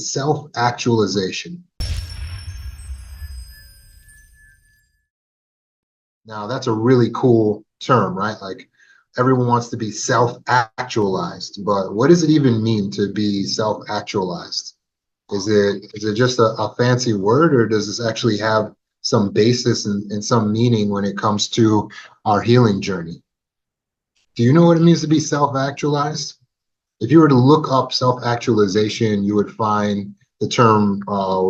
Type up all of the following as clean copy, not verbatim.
self-actualization. Now, that's a really cool term, right? Like everyone wants to be self-actualized, but what does it even mean to be self-actualized? Is it just a fancy word, or does this actually have some basis and some meaning when it comes to our healing journey? Do you know what it means to be self-actualized? If you were to look up self-actualization, you would find the term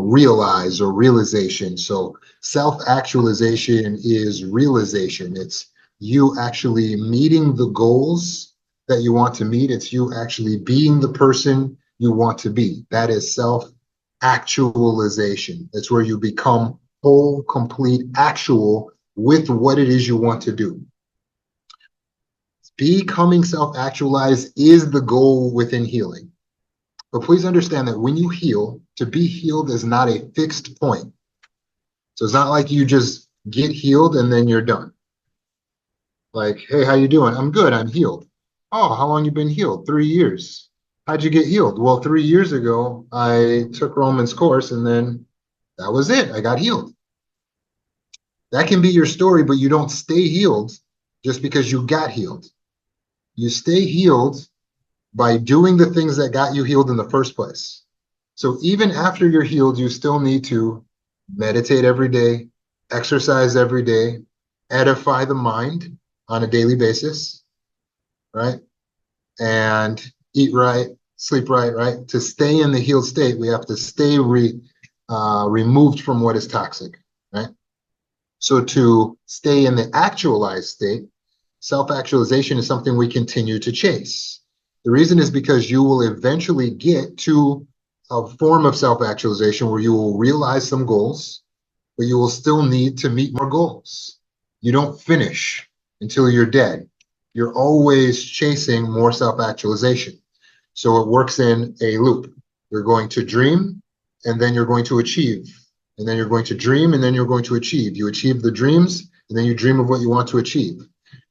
realize or realization. So self-actualization is realization. It's you actually meeting the goals that you want to meet. It's you actually being the person you want to be. That is self-actualization. It's where you become whole, complete, actual with what it is you want to do. Becoming self-actualized is the goal within healing. But please understand that when you heal, to be healed is not a fixed point. So it's not like you just get healed and then you're done. Like, hey, how you doing? I'm good. I'm healed. Oh, how long you been healed? 3 years. How'd you get healed? Well, 3 years ago, I took Roman's course and then that was it. I got healed. That can be your story, but you don't stay healed just because you got healed. You stay healed by doing the things that got you healed in the first place. So even after you're healed, you still need to meditate every day, exercise every day, edify the mind on a daily basis, right? And eat right, sleep right, right? To stay in the healed state, we have to stay removed from what is toxic, right? So to stay in the actualized state, self-actualization is something we continue to chase. The reason is because you will eventually get to a form of self-actualization where you will realize some goals, but you will still need to meet more goals. You don't finish until you're dead. You're always chasing more self-actualization. So it works in a loop. You're going to dream, and then you're going to achieve. And then you're going to dream, and then you're going to achieve. You achieve the dreams, and then you dream of what you want to achieve.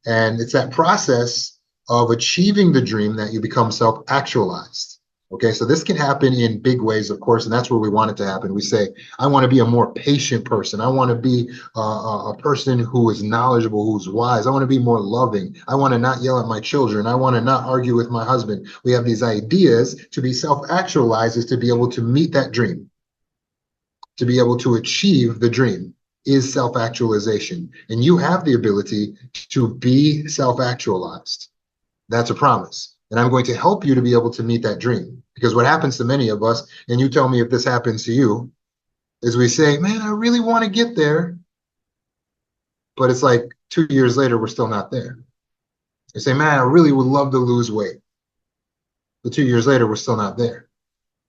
And it's that process of achieving the dream that you become self-actualized. Okay, so this can happen in big ways, of course, and that's where we want it to happen. We say, I want to be a more patient person. I want to be a person who is knowledgeable, who's wise. I want to be more loving. I want to not yell at my children. I want to not argue with my husband. We have these ideas. To be self-actualized is to be able to meet that dream, to be able to achieve the dream is self-actualization. And you have the ability to be self-actualized. That's a promise. And I'm going to help you to be able to meet that dream. Because what happens to many of us, and you tell me if this happens to you, is we say, man, I really want to get there. But it's like 2 years later, we're still not there. We say, man, I really would love to lose weight. But 2 years later, we're still not there.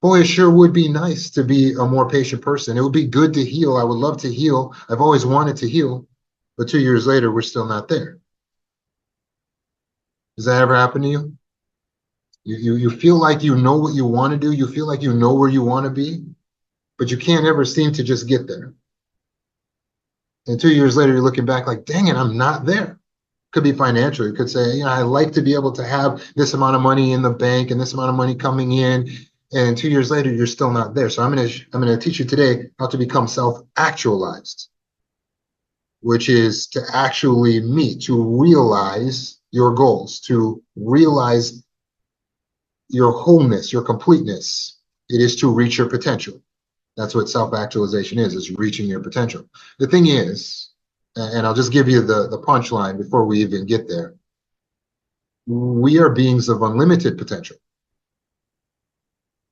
Boy, it sure would be nice to be a more patient person. It would be good to heal. I would love to heal. I've always wanted to heal. But 2 years later, we're still not there. Does that ever happen to you? You feel like you know what you want to do. You feel like you know where you want to be, but you can't ever seem to just get there. And 2 years later, you're looking back like, dang it, I'm not there. Could be financial. You could say, you know, I like to be able to have this amount of money in the bank and this amount of money coming in. And 2 years later, you're still not there. So I'm gonna teach you today how to become self-actualized, which is to actually meet, to realize your goals, to realize your wholeness, your completeness. It is to reach your potential. That's what self-actualization is reaching your potential. The thing is, and I'll just give you the punchline before we even get there, we are beings of unlimited potential,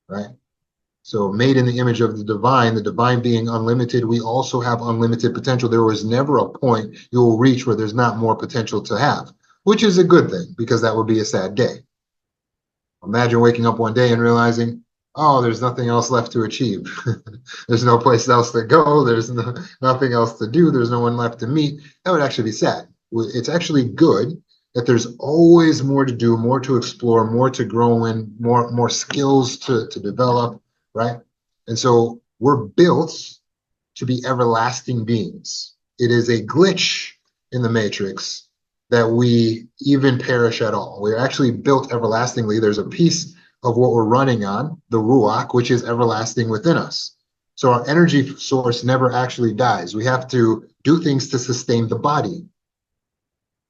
right? So made in the image of the divine being unlimited, we also have unlimited potential. There was never a point you will reach where there's not more potential to have, which is a good thing because that would be a sad day. Imagine waking up one day and realizing, oh, there's nothing else left to achieve. There's no place else to go. There's nothing else to do. There's no one left to meet. That would actually be sad. It's actually good that there's always more to do, more to explore, more to grow in, more skills to develop, right? And so we're built to be everlasting beings. It is a glitch in the matrix that we even perish at all. We're actually built everlastingly. There's a piece of what we're running on, the ruach, which is everlasting within us. So our energy source never actually dies. We have to do things to sustain the body,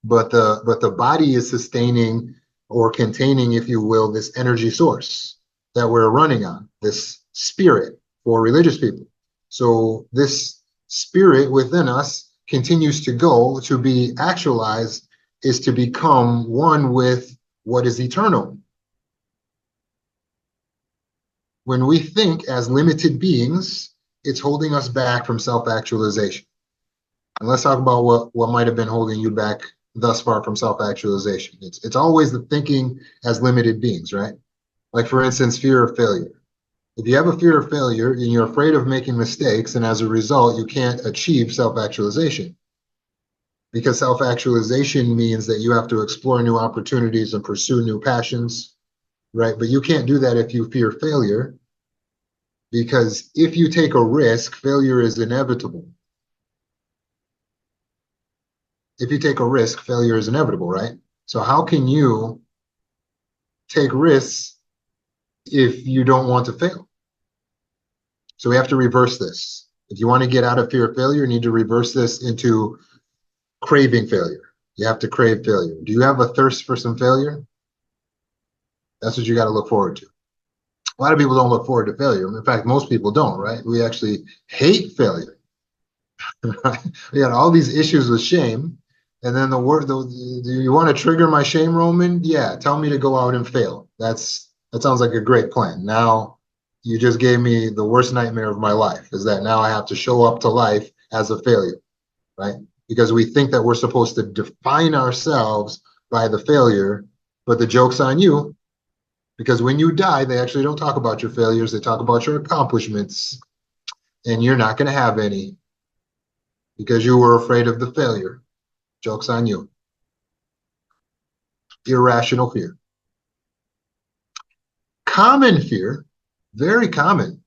but the body is sustaining or containing, if you will, this energy source that we're running on, this spirit for religious people. So this spirit within us continues to go. To be actualized is to become one with what is eternal. When we think as limited beings, it's holding us back from self-actualization. And let's talk about what might have been holding you back thus far from self-actualization. It's always the thinking as limited beings, right? Like, for instance, fear of failure. If you have a fear of failure and you're afraid of making mistakes, and as a result, you can't achieve self-actualization. Because self-actualization means that you have to explore new opportunities and pursue new passions, right? But you can't do that if you fear failure, because if you take a risk, failure is inevitable. If you take a risk, failure is inevitable, right? So how can you take risks if you don't want to fail? So we have to reverse this. If you want to get out of fear of failure, you need to reverse this into craving failure. You have to crave failure. Do you have a thirst for some failure? That's what you got to look forward to. A lot of people don't look forward to failure. In fact, most people don't, right? We actually hate failure. Right? We got all these issues with shame. And then do you want to trigger my shame, Roman? Yeah, tell me to go out and fail. That sounds like a great plan. Now you just gave me the worst nightmare of my life, is that now I have to show up to life as a failure, right? Because we think that we're supposed to define ourselves by the failure, but the joke's on you. Because when you die, they actually don't talk about your failures, they talk about your accomplishments, and you're not going to have any because you were afraid of the failure. Joke's on you. Irrational fear. Common fear, very common,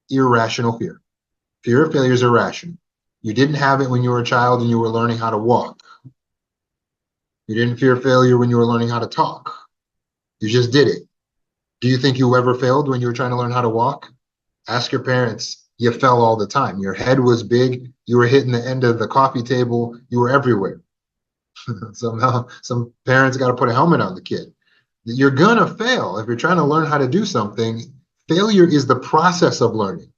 irrational fear. Fear of failure is irrational. You didn't have it when you were a child and you were learning how to walk. You didn't fear failure when you were learning how to talk. You just did it. Do you think you ever failed when you were trying to learn how to walk? Ask your parents. You fell all the time. Your head was big. You were hitting the end of the coffee table. You were everywhere. Somehow, some parents got to put a helmet on the kid. You're going to fail. If you're trying to learn how to do something, failure is the process of learning.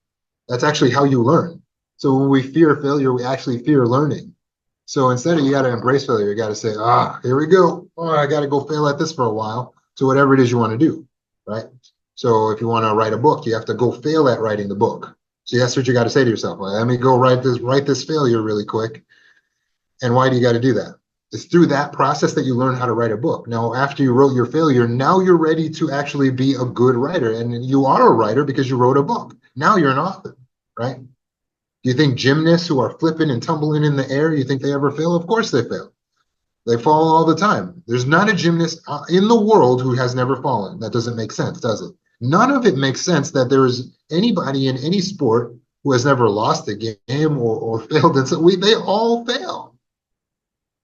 That's actually how you learn. So when we fear failure, we actually fear learning. So instead of, you got to embrace failure, you got to say, here we go. Oh, I got to go fail at this for a while. So whatever it is you want to do, right? So if you want to write a book, you have to go fail at writing the book. So that's what you got to say to yourself. Well, let me go write this failure really quick. And why do you got to do that? It's through that process that you learn how to write a book. Now, after you wrote your failure, now you're ready to actually be a good writer. And you are a writer because you wrote a book. Now you're an author, right? Do you think gymnasts who are flipping and tumbling in the air, you think they ever fail? Of course they fail. They fall all the time. There's not a gymnast in the world who has never fallen. That doesn't make sense, does it? None of it makes sense that there is anybody in any sport who has never lost a game or failed. And so they all fail.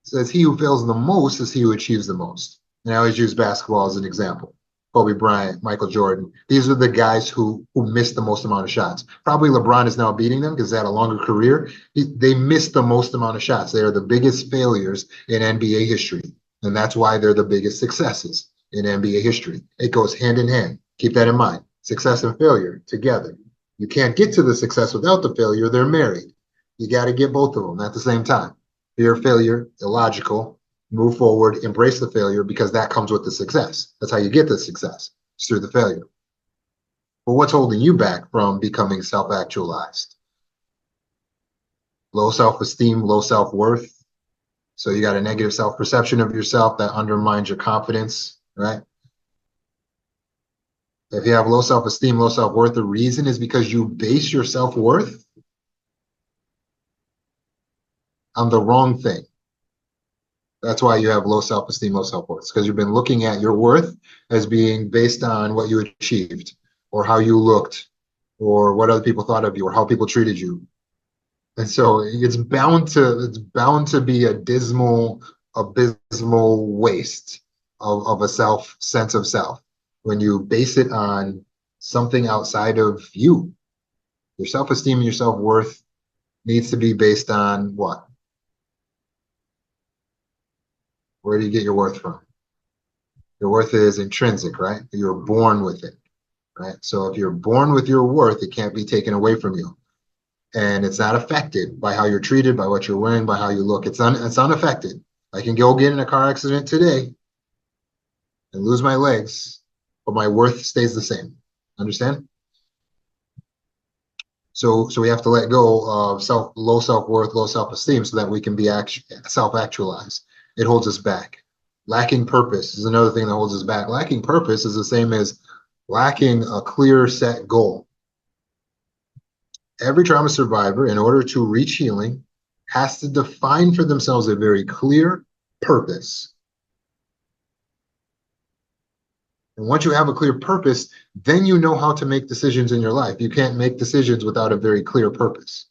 It says he who fails the most is he who achieves the most. And I always use basketball as an example. Kobe Bryant, Michael Jordan. These are the guys who missed the most amount of shots. Probably LeBron is now beating them because they had a longer career. They missed the most amount of shots. They are the biggest failures in NBA history. And that's why they're the biggest successes in NBA history. It goes hand in hand. Keep that in mind. Success and failure together. You can't get to the success without the failure. They're married. You got to get both of them at the same time. Fear of failure, illogical. Move forward, embrace the failure, because that comes with the success. That's how you get the success. It's through the failure. But what's holding you back from becoming self-actualized? Low self-esteem, low self-worth. So you got a negative self-perception of yourself that undermines your confidence, right? If you have low self-esteem, low self-worth, the reason is because you base your self-worth on the wrong thing. That's why you have low self-esteem, low self-worth, because you've been looking at your worth as being based on what you achieved or how you looked or what other people thought of you or how people treated you. And so it's bound to be a dismal, abysmal waste of a sense of self, when you base it on something outside of you. Your self-esteem and your self-worth needs to be based on what? Where do you get your worth from? Your worth is intrinsic, right? You're born with it, right? So if you're born with your worth, it can't be taken away from you. And it's not affected by how you're treated, by what you're wearing, by how you look. It's unaffected. I can go get in a car accident today and lose my legs, but my worth stays the same. Understand? So we have to let go of low self-worth, low self-esteem so that we can be self-actualized. It holds us back. Lacking purpose is another thing that holds us back. Lacking purpose is the same as lacking a clear set goal. Every trauma survivor, in order to reach healing, has to define for themselves a very clear purpose. And once you have a clear purpose, then you know how to make decisions in your life. You can't make decisions without a very clear purpose.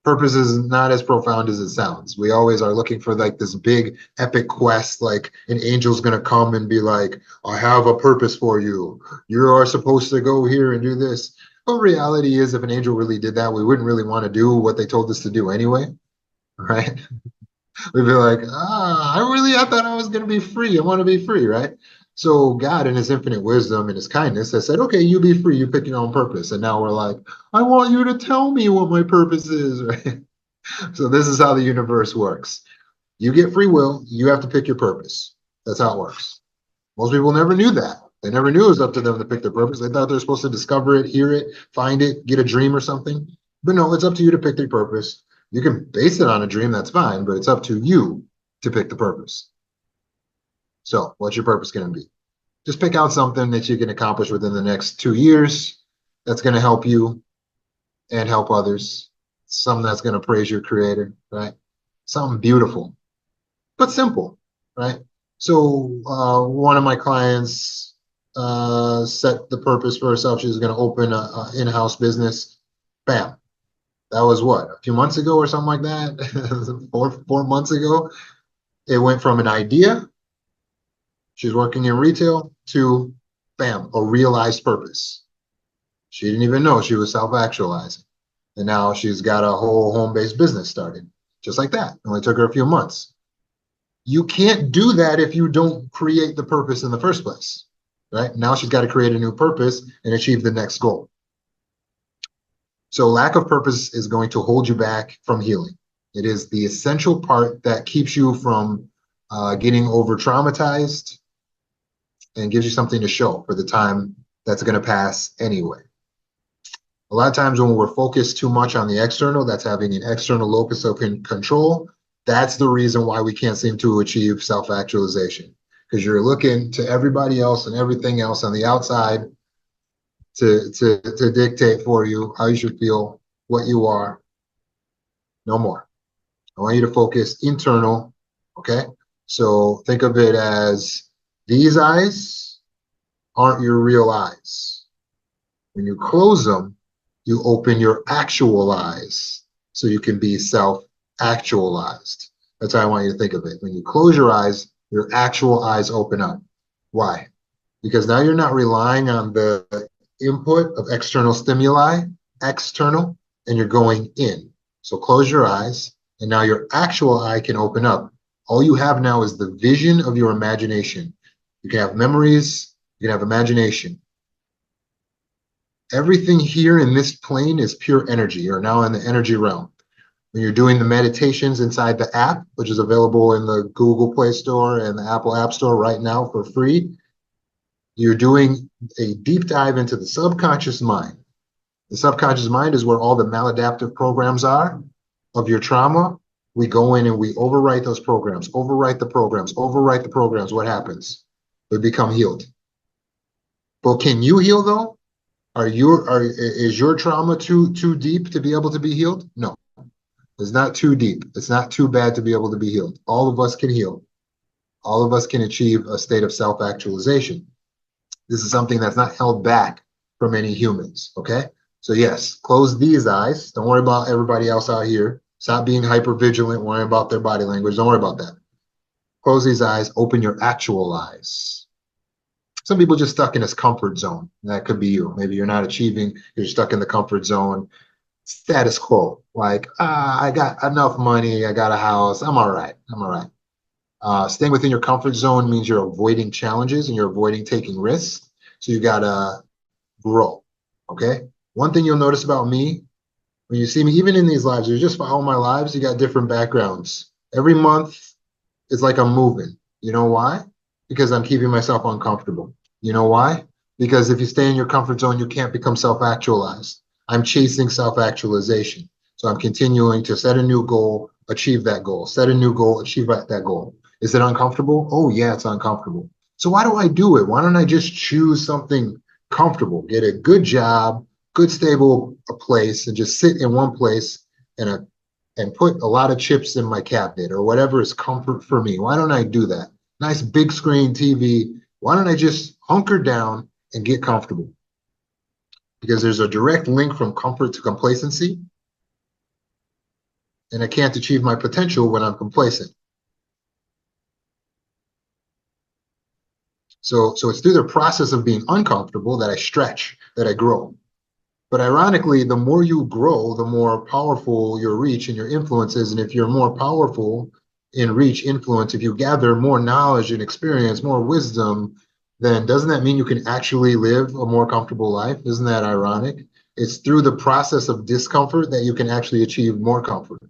Purpose is not as profound as it sounds. We always are looking for like this big epic quest, like an angel's gonna come and be like, I have a purpose for you. You are supposed to go here and do this. But reality is, if an angel really did that, we wouldn't really want to do what they told us to do anyway, right? We'd be like, I thought I was going to be free. I want to be free, right? So God, in his infinite wisdom and his kindness, has said, okay, you be free. You pick your own purpose. And now we're like, I want you to tell me what my purpose is, right? So this is how the universe works. You get free will. You have to pick your purpose. That's how it works. Most people never knew that. They never knew it was up to them to pick their purpose. They thought they were supposed to discover it, hear it, find it, get a dream or something. But no, it's up to you to pick their purpose. You can base it on a dream, that's fine, but it's up to you to pick the purpose. So what's your purpose going to be? Just pick out something that you can accomplish within the next 2 years that's going to help you and help others. Something that's going to praise your creator, right? Something beautiful, but simple, right? So one of my clients set the purpose for herself. She was going to open an in-house business. Bam. That was what, a few months ago or something like that? 4 months ago. It went from an idea, she's working in retail, to bam, a realized purpose. She didn't even know she was self-actualizing. And now she's got a whole home-based business started, just like that. It only took her a few months. You can't do that if you don't create the purpose in the first place, right? Now she's got to create a new purpose and achieve the next goal. So lack of purpose is going to hold you back from healing. It is the essential part that keeps you from getting over traumatized and gives you something to show for the time that's going to pass anyway. A lot of times when we're focused too much on the external, that's having an external locus of control. That's the reason why we can't seem to achieve self-actualization, because you're looking to everybody else and everything else on the outside to dictate for you how you should feel, what you are. No more. I want you to focus internal, okay? So think of it as these eyes aren't your real eyes. When you close them, you open your actual eyes so you can be self-actualized. That's how I want you to think of it. When you close your eyes, your actual eyes open up. Why? Because now you're not relying on the input of external stimuli, external, and you're going in. So close your eyes, and now your actual eye can open up. All you have now is the vision of your imagination. You can have memories, you can have imagination. Everything here in this plane is pure energy. You're now in the energy realm. When you're doing the meditations inside the app, which is available in the Google Play Store and the Apple App Store right now for free, you're doing a deep dive into the subconscious mind. The subconscious mind is where all the maladaptive programs are of your trauma. We go in and we overwrite those programs, overwrite the programs, overwrite the programs. What happens? We become healed. But can you heal though? Is your trauma too deep to be able to be healed? No, it's not too deep. It's not too bad to be able to be healed. All of us can heal. All of us can achieve a state of self-actualization. This is something that's not held back from any humans, okay? So yes, close these eyes. Don't worry about everybody else out here. Stop being hyper vigilant, worrying about their body language. Don't worry about that. Close these eyes, open your actual eyes. Some people just stuck in this comfort zone. That could be you. Maybe you're not achieving, you're stuck in the comfort zone, status quo. Like, I got enough money, I got a house, I'm all right. I'm all right. Staying within your comfort zone means you're avoiding challenges and you're avoiding taking risks. So you gotta grow. Okay. One thing you'll notice about me when you see me, even in these lives, you just follow my lives, you got different backgrounds. Every month, it's like I'm moving. You know why? Because I'm keeping myself uncomfortable. You know why? Because if you stay in your comfort zone, you can't become self-actualized. I'm chasing self-actualization. So I'm continuing to set a new goal, achieve that goal, set a new goal, achieve that goal. Is it uncomfortable? Oh, yeah, it's uncomfortable. So why do I do it? Why don't I just choose something comfortable, get a good job, good stable place, and just sit in one place and put a lot of chips in my cabinet or whatever is comfort for me. Why don't I do that? Nice big screen TV. Why don't I just hunker down and get comfortable? Because there's a direct link from comfort to complacency, and I can't achieve my potential when I'm complacent. So it's through the process of being uncomfortable that I stretch, that I grow. But ironically, the more you grow, the more powerful your reach and your influence is. And if you're more powerful in reach, influence, if you gather more knowledge and experience, more wisdom, then doesn't that mean you can actually live a more comfortable life? Isn't that ironic? It's through the process of discomfort that you can actually achieve more comfort.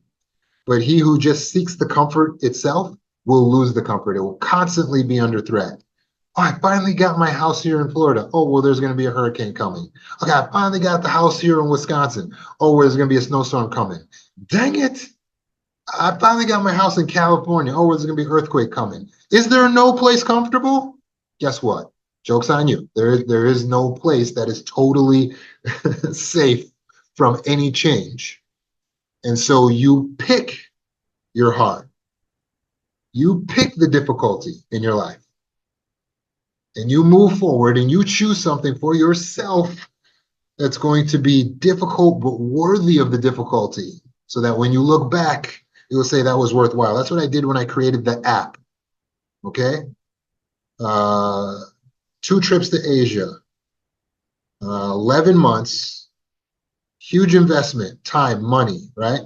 But he who just seeks the comfort itself will lose the comfort. It will constantly be under threat. Oh, I finally got my house here in Florida. Oh, well, there's going to be a hurricane coming. Okay, I finally got the house here in Wisconsin. Oh, well, there's going to be a snowstorm coming. Dang it. I finally got my house in California. Oh, well, there's going to be an earthquake coming. Is there no place comfortable? Guess what? Joke's on you. There is no place that is totally safe from any change. And so you pick your heart. You pick the difficulty in your life. And you move forward and you choose something for yourself that's going to be difficult but worthy of the difficulty, so that when you look back you'll say that was worthwhile. That's what I did when I created the app. Okay. uh 2 trips to Asia, 11 months, huge investment, time, money, right?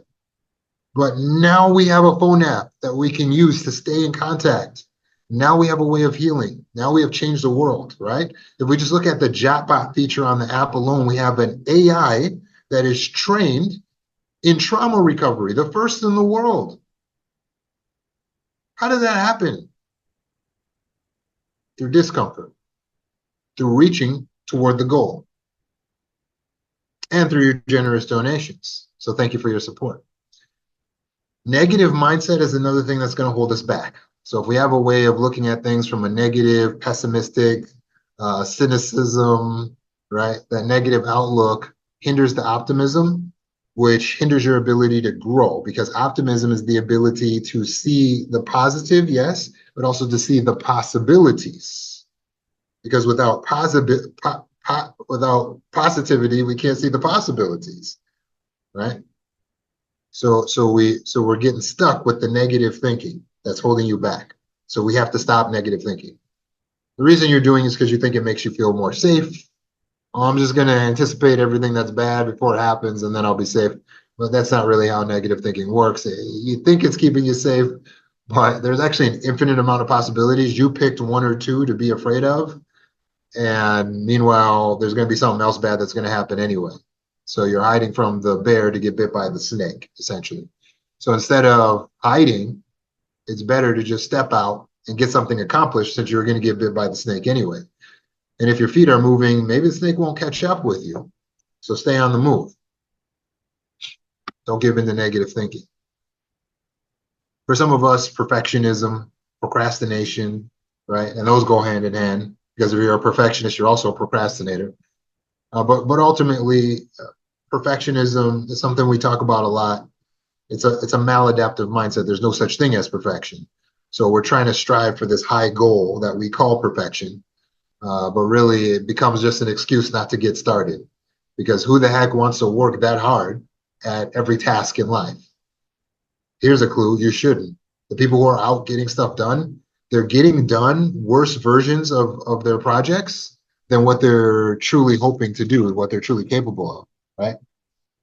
But now we have a phone app that we can use to stay in contact. Now we have a way of healing. Now we have changed the world, right? If we just look at the chatbot feature on the app alone, we have an AI that is trained in trauma recovery, the first in the world. How did that happen? Through discomfort, through reaching toward the goal, and through your generous donations. So thank you for your support. Negative mindset is another thing that's going to hold us back. So if we have a way of looking at things from a negative, pessimistic, cynicism, right? That negative outlook hinders the optimism, which hinders your ability to grow, because optimism is the ability to see the positive, yes, but also to see the possibilities. Because without positivity, we can't see the possibilities, right? So we're getting stuck with the negative thinking that's holding you back. So we have to stop negative thinking. The reason you're doing is because you think it makes you feel more safe. Oh, I'm just going to anticipate everything that's bad before it happens, and then I'll be safe. But that's not really how negative thinking works. You think it's keeping you safe, but there's actually an infinite amount of possibilities. You picked 1 or 2 to be afraid of, and meanwhile, there's going to be something else bad that's going to happen anyway. So you're hiding from the bear to get bit by the snake, essentially. So instead of hiding, it's better to just step out and get something accomplished, since you're going to get bit by the snake anyway. And if your feet are moving, maybe the snake won't catch up with you. So stay on the move. Don't give in to negative thinking. For some of us, perfectionism, procrastination, right? And those go hand in hand, because if you're a perfectionist, you're also a procrastinator. But ultimately, perfectionism is something we talk about a lot. It's a maladaptive mindset. There's no such thing as perfection. So we're trying to strive for this high goal that we call perfection, but really it becomes just an excuse not to get started. Because who the heck wants to work that hard at every task in life? Here's a clue: you shouldn't. The people who are out getting stuff done, they're getting done worse versions of their projects than what they're truly hoping to do, what they're truly capable of, right?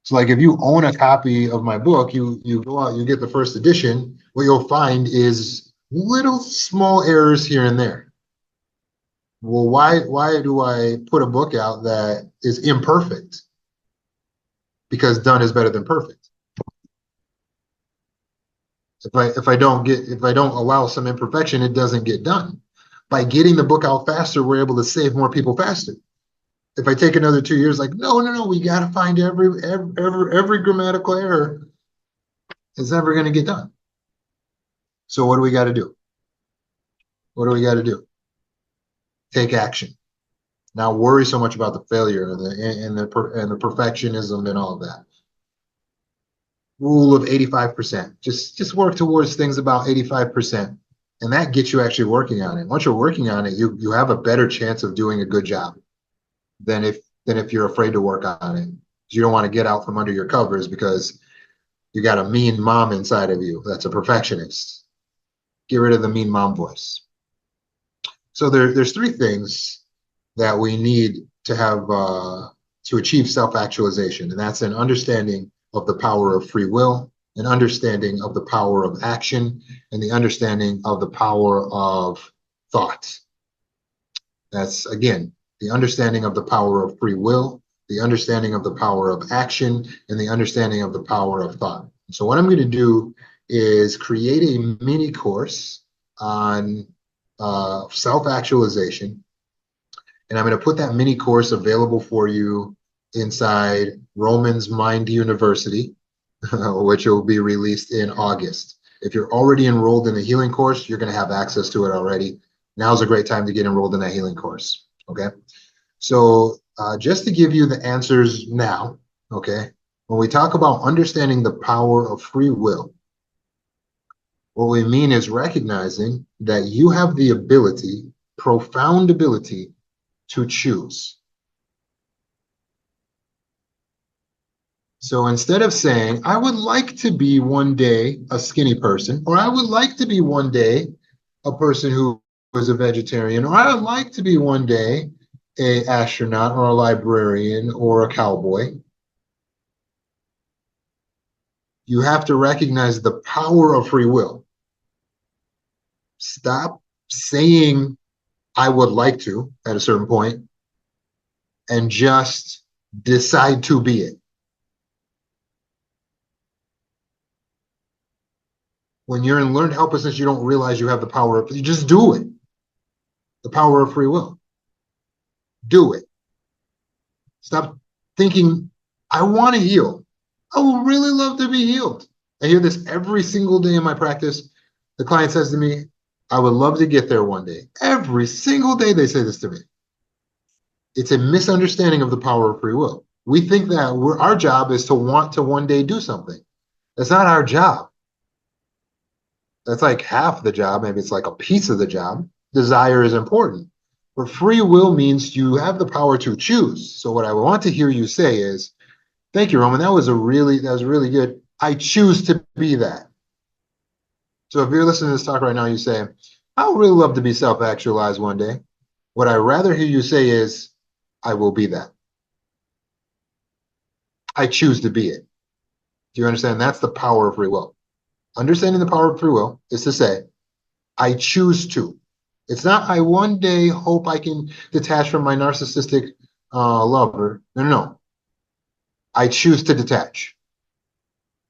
So like if you own a copy of my book, you go out, you get the first edition, what you'll find is little small errors here and there. Well, why do I put a book out that is imperfect? Because done is better than perfect. If I don't allow some imperfection, it doesn't get done. By getting the book out faster, we're able to save more people faster. If I take another 2 years, like no, we got to find every grammatical error, it's never going to get done. So what do we got to do? What do we got to do? Take action. Not worry so much about the failure and the perfectionism and all of that. Rule of 85%. Just work towards things about 85%. And that gets you actually working on it. Once you're working on it, you have a better chance of doing a good job than if you're afraid to work on it. You don't want to get out from under your covers because you got a mean mom inside of you that's a perfectionist. Get rid of the mean mom voice. So there's three things that we need to have to achieve self-actualization, and that's an understanding of the power of free will, an understanding of the power of action, and the understanding of the power of thought. That's, again, the understanding of the power of free will, the understanding of the power of action, and the understanding of the power of thought. So what I'm going to do is create a mini course on self-actualization, and I'm going to put that mini course available for you inside Romans Mind University, which will be released in August. If you're already enrolled in the healing course, you're going to have access to it already. Now's a great time to get enrolled in that healing course. Okay. So just to give you the answers now, okay, when we talk about understanding the power of free will, what we mean is recognizing that you have the ability, profound ability, to choose. So instead of saying, I would like to be one day a skinny person, or I would like to be one day a person who was a vegetarian, or I would like to be one day an astronaut or a librarian or a cowboy, you have to recognize the power of free will. Stop saying, I would like to at a certain point, and just decide to be it. When you're in learned helplessness, you don't realize you have the power of, you just do it. The power of free will. Do it. Stop thinking, I want to heal. I would really love to be healed. I hear this every single day in my practice. The client says to me, I would love to get there one day. Every single day they say this to me. It's a misunderstanding of the power of free will. We think that our job is to want to one day do something. That's not our job. That's like half the job. Maybe it's like a piece of the job. Desire is important. But free will means you have the power to choose. So what I want to hear you say is, thank you, Roman. That was really good. I choose to be that. So if you're listening to this talk right now, you say, I would really love to be self-actualized one day. What I rather hear you say is, I will be that. I choose to be it. Do you understand? That's the power of free will. Understanding the power of free will is to say, I choose to. It's not, I one day hope I can detach from my narcissistic lover. No. I choose to detach.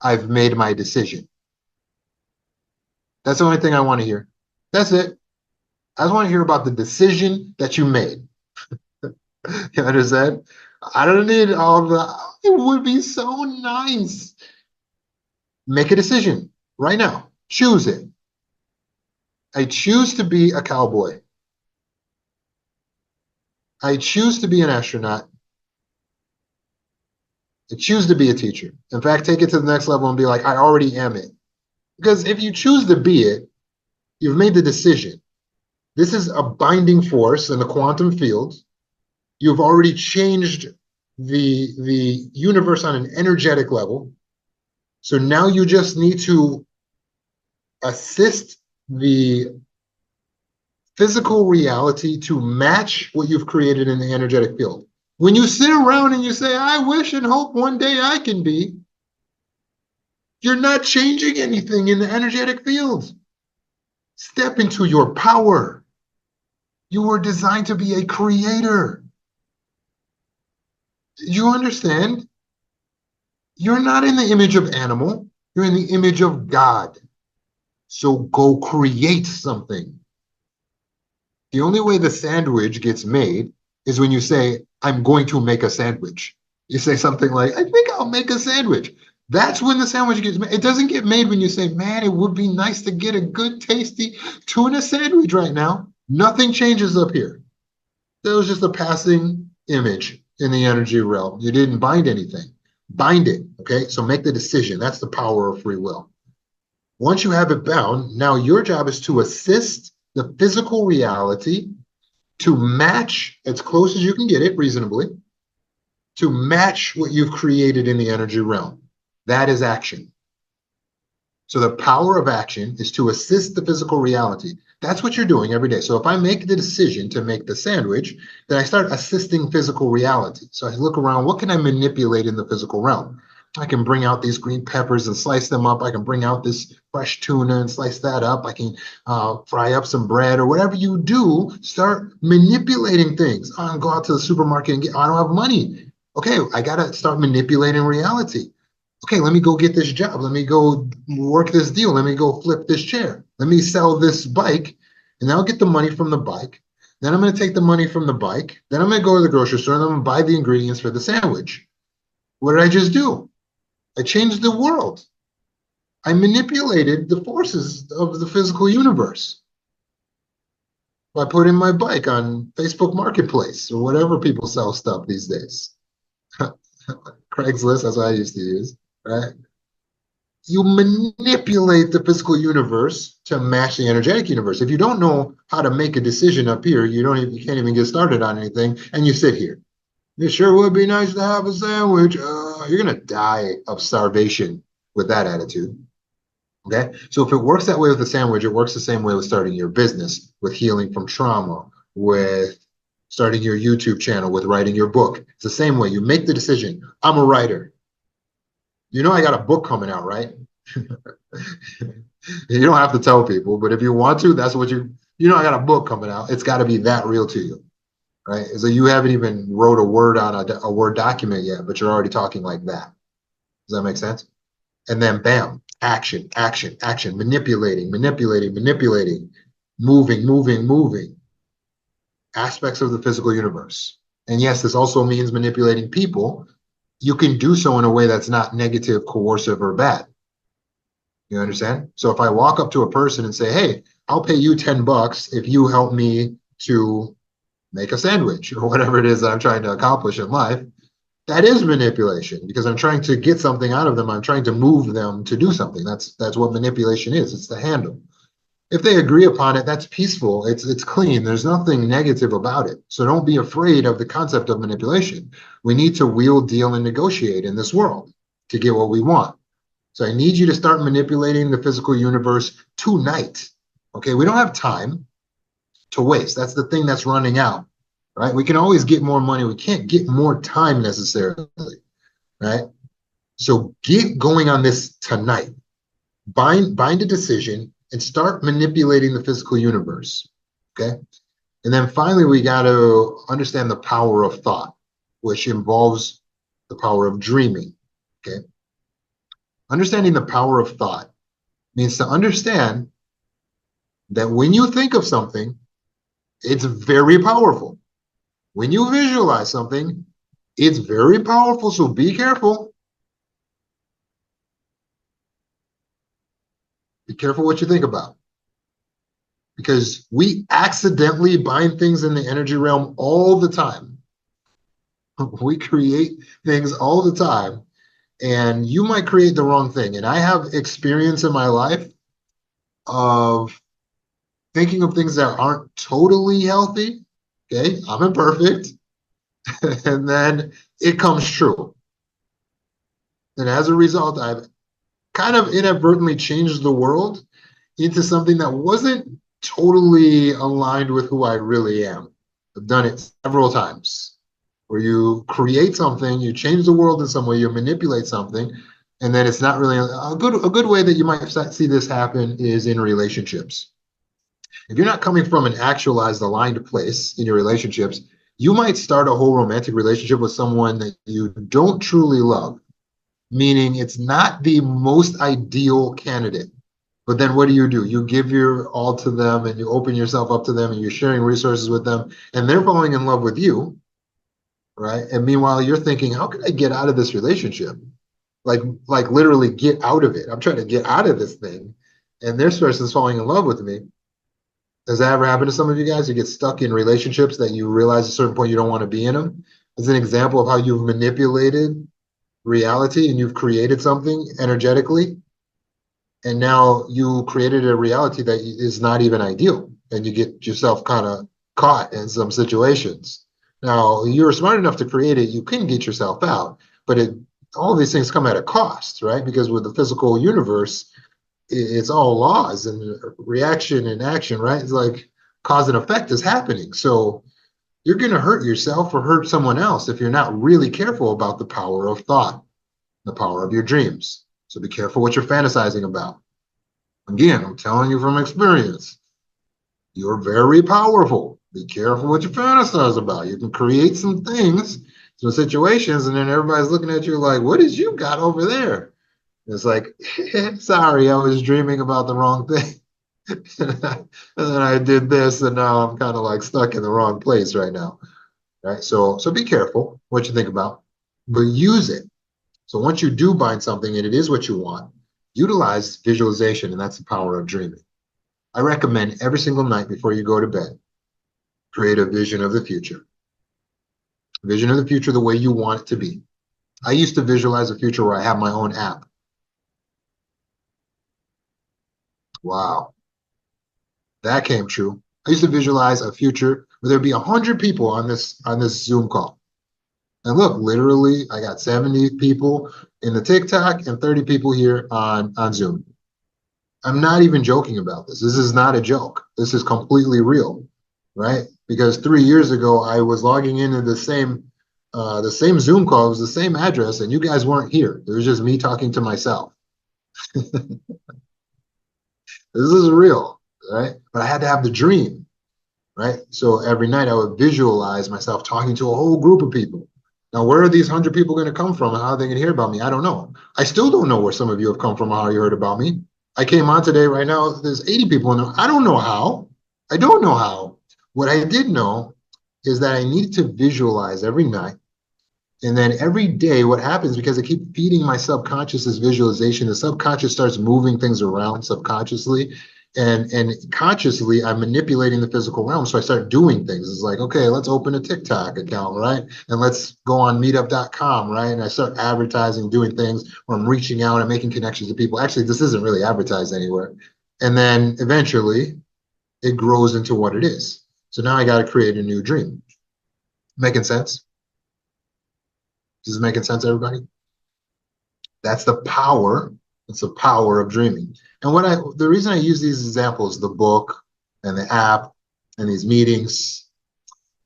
I've made my decision. That's the only thing I want to hear. That's it. I just want to hear about the decision that you made. You understand? I don't need all the, it would be so nice. Make a decision right now. Choose it. I choose to be a cowboy. I choose to be an astronaut. I choose to be a teacher. In fact, take it to the next level and be like, I already am it. Because if you choose to be it, you've made the decision. This is a binding force in the quantum field. You've already changed the universe on an energetic level. So now you just need to assist the physical reality to match what you've created in the energetic field. When you sit around and you say, I wish and hope one day I can be, you're not changing anything in the energetic field. Step into your power. You were designed to be a creator. You understand? You're not in the image of animal. You're in the image of God. So go create something. The only way the sandwich gets made is when you say, I'm going to make a sandwich. You say something like, I think I'll make a sandwich. That's when the sandwich gets made. It doesn't get made when you say, man, it would be nice to get a good, tasty tuna sandwich right now. Nothing changes up here. That was just a passing image in the energy realm. You didn't bind anything. Bind it, okay? So make the decision. That's the power of free will. Once you have it bound, now your job is to assist the physical reality to match as close as you can get it reasonably, to match what you've created in the energy realm. That is action. So the power of action is to assist the physical reality. That's what you're doing every day. So if I make the decision to make the sandwich, then I start assisting physical reality. So I look around, what can I manipulate in the physical realm? I can bring out these green peppers and slice them up. I can bring out this fresh tuna and slice that up. I can fry up some bread or whatever you do, start manipulating things. I can go out to the supermarket and I don't have money. Okay, I got to start manipulating reality. Okay, let me go get this job. Let me go work this deal. Let me go flip this chair. Let me sell this bike, and I'll get the money from the bike. Then I'm going to take the money from the bike. Then I'm going to go to the grocery store and I'm going to buy the ingredients for the sandwich. What did I just do? I changed the world. I manipulated the forces of the physical universe by putting my bike on Facebook Marketplace or whatever people sell stuff these days. Craigslist, that's what I used to use, right? You manipulate the physical universe to match the energetic universe. If you don't know how to make a decision up here, you can't even get started on anything, and you sit here. It sure would be nice to have a sandwich. You're gonna die of starvation with that attitude. Okay, so if it works that way with the sandwich, it works the same way with starting your business, with healing from trauma, with starting your YouTube channel, with writing your book. It's the same way. You make the decision. I'm a writer. You know I got a book coming out, right? You don't have to tell people, but if you want to, that's what you know I got a book coming out. It's got to be that real to you, right? So you haven't even wrote a word on a Word document yet, but you're already talking like that. Does that make sense? And then bam, action, action, action, manipulating, manipulating, manipulating, moving, moving, moving aspects of the physical universe. And yes, this also means manipulating people. You can do so in a way that's not negative, coercive, or bad. You understand? So if I walk up to a person and say, hey, I'll pay you $10 if you help me to make a sandwich or whatever it is that I'm trying to accomplish in life, that is manipulation because I'm trying to get something out of them. I'm trying to move them to do something. That's what manipulation is. It's the handle. If they agree upon it, that's peaceful. It's clean. There's nothing negative about it. So don't be afraid of the concept of manipulation. We need to wheel, deal, and negotiate in this world to get what we want. So I need you to start manipulating the physical universe tonight. Okay, we don't have time to waste. That's the thing that's running out, right? We can always get more money. We can't get more time necessarily, right? So get going on this tonight. Bind a decision and start manipulating the physical universe, okay? And then finally, we got to understand the power of thought, which involves the power of dreaming, okay? Understanding the power of thought means to understand that when you think of something, it's very powerful. When you visualize something, it's very powerful, so be careful. Be careful what you think about. Because we accidentally bind things in the energy realm all the time. We create things all the time, and you might create the wrong thing. And I have experience in my life of thinking of things that aren't totally healthy. Okay, I'm imperfect. And then it comes true. And as a result, I've kind of inadvertently changed the world into something that wasn't totally aligned with who I really am. I've done it several times where you create something, you change the world in some way, you manipulate something, and then it's not really a good way that you might see this happen is in relationships. If you're not coming from an actualized, aligned place in your relationships, you might start a whole romantic relationship with someone that you don't truly love, meaning it's not the most ideal candidate. But then what do? You give your all to them and you open yourself up to them and you're sharing resources with them and they're falling in love with you, right? And meanwhile, you're thinking, how can I get out of this relationship? Like, like literally get out of it. I'm trying to get out of this thing. And their person is falling in love with me. Does that ever happen to some of you guys? You get stuck in relationships that you realize at a certain point you don't want to be in them. As an example of how you've manipulated reality and you've created something energetically, and now you created a reality that is not even ideal, and you get yourself kind of caught in some situations. Now you're smart enough to create it, you can get yourself out, but all these things come at a cost, right? Because with the physical universe, it's all laws and reaction and action, right? It's like cause and effect is happening. So you're going to hurt yourself or hurt someone else if you're not really careful about the power of thought, the power of your dreams. So be careful what you're fantasizing about. Again, I'm telling you from experience, you're very powerful. Be careful what you fantasize about. You can create some things, some situations, and then everybody's looking at you like, what did you got over there? It's like, sorry, I was dreaming about the wrong thing. And then I did this, and now I'm kind of like stuck in the wrong place right now. Right. So be careful what you think about, but use it. So once you do find something and it is what you want, utilize visualization, and that's the power of dreaming. I recommend every single night before you go to bed, create a vision of the future. Vision of the future the way you want it to be. I used to visualize a future where I have my own app. Wow, that came true. I used to visualize a future where there'd be 100 people on this Zoom call. And look, literally, I got 70 people in the TikTok and 30 people here on Zoom. I'm not even joking about this. This is not a joke. This is completely real, right? Because 3 years ago, I was logging into the same Zoom call. It was the same address, and you guys weren't here. It was just me talking to myself. This is real, right? But I had to have the dream, right? So every night I would visualize myself talking to a whole group of people. Now, where are these 100 people going to come from and how are they going to hear about me? I don't know. I still don't know where some of you have come from, how you heard about me. I came on today right now. There's 80 people in there. I don't know how. I don't know how. What I did know is that I needed to visualize every night. And then every day, what happens, because I keep feeding my subconscious this visualization, the subconscious starts moving things around subconsciously. And consciously, I'm manipulating the physical realm. So I start doing things. It's like, okay, let's open a TikTok account, right? And let's go on meetup.com, right? And I start advertising, doing things where I'm reaching out and making connections to people. Actually, this isn't really advertised anywhere. And then eventually, it grows into what it is. So now I got to create a new dream. Making sense? Is this making sense, everybody? That's the power. It's the power of dreaming. And the reason I use these examples, the book and the app and these meetings,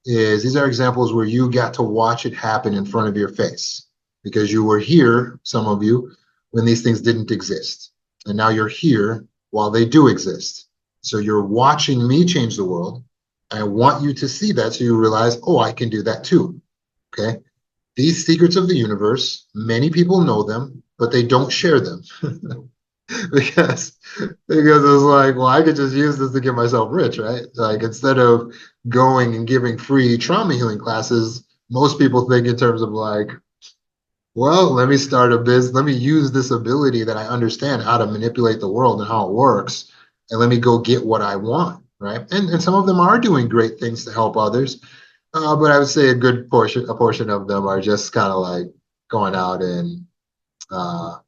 is these are examples where you got to watch it happen in front of your face because you were here, some of you, when these things didn't exist. And now you're here while they do exist. So you're watching me change the world. I want you to see that so you realize, oh, I can do that too. Okay. These secrets of the universe, many people know them, but they don't share them because it's like, well, I could just use this to get myself rich, right? Like instead of going and giving free trauma healing classes, most people think in terms of like, well, let me start a business. Let me use this ability that I understand how to manipulate the world and how it works, and let me go get what I want, right? And some of them are doing great things to help others, but I would say a portion of them are just kind of like going out and uh,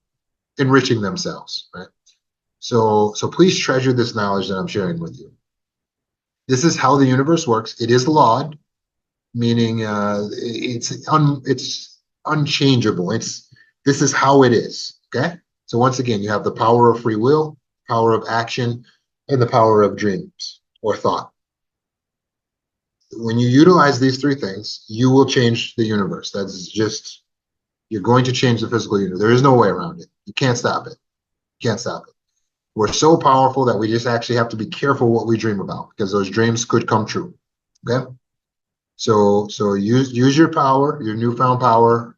enriching themselves, right? So please treasure this knowledge that I'm sharing with you. This is how the universe works. It is lawed, meaning it's unchangeable. This is how it is. Okay. So once again, you have the power of free will, power of action, and the power of dreams. or thought. When you utilize these three things, you will change the universe. That's just, you're going to change the physical universe. There is no way around it. You can't stop it. You can't stop it. We're so powerful that we just actually have to be careful what we dream about, because those dreams could come true. Okay? So use your power, your newfound power,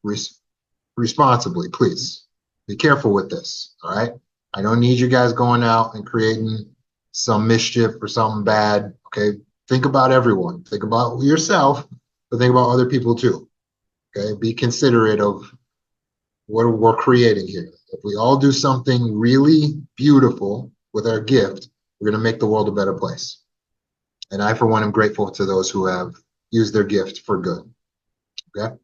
responsibly, please. Be careful with this, all right? I don't need you guys going out and creating some mischief or something bad, okay? Think about everyone. Think about yourself, but think about other people too, okay? Be considerate of what we're creating here. If we all do something really beautiful with our gift, we're going to make the world a better place. And I, for one, am grateful to those who have used their gift for good, okay?